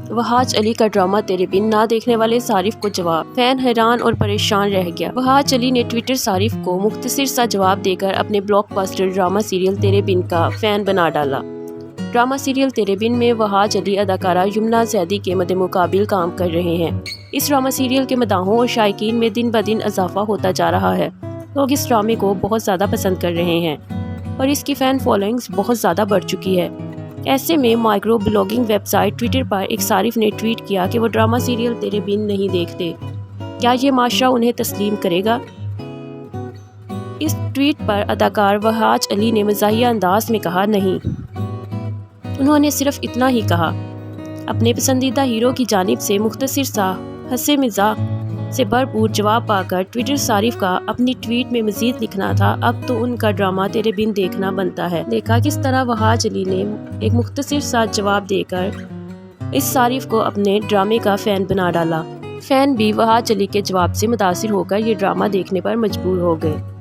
وہاج علی کا ڈرامہ تیرے بن نہ دیکھنے والے صارف کو جواب۔ فین حیران اور پریشان رہ گیا۔ وہاج علی نے ٹویٹر صارف کو مختصر سا جواب دے کر اپنے بلاک باسٹر ڈرامہ سیریل تیرے بن کا فین بنا ڈالا۔ ڈرامہ سیریل تیرے بن میں وہاج علی اداکارہ یمنا زیدی کے مد مقابل کام کر رہے ہیں۔ اس ڈرامہ سیریل کے مداحوں اور شائقین میں دن بدن اضافہ ہوتا جا رہا ہے۔ لوگ اس ڈرامے کو بہت زیادہ پسند کر رہے ہیں اور اس کی فین فالوئنگز بہت زیادہ بڑھ چکی ہے۔ ایسے میں micro blogging website Twitter پر ایک صارف نے ٹویٹ کیا کہ وہ ڈرامہ سیریل تیرے بن نہیں دیکھتے، کیا یہ معاشرہ انہیں تسلیم کرے گا؟ اس ٹویٹ پر اداکار وہاج علی نے مزاحیہ انداز میں کہا نہیں۔ انہوں نے صرف اتنا ہی کہا۔ اپنے پسندیدہ ہیرو کی جانب سے مختصر سا ہنسی مزاح سے بھرپور جواب پا کر ٹویٹر صارف کا اپنی ٹویٹ میں مزید لکھنا تھا، اب تو ان کا ڈرامہ تیرے بن دیکھنا بنتا ہے۔ دیکھا کس طرح وہاج علی نے ایک مختصر سا جواب دے کر اس صارف کو اپنے ڈرامے کا فین بنا ڈالا۔ فین بھی وہاج علی کے جواب سے متاثر ہو کر یہ ڈرامہ دیکھنے پر مجبور ہو گئے۔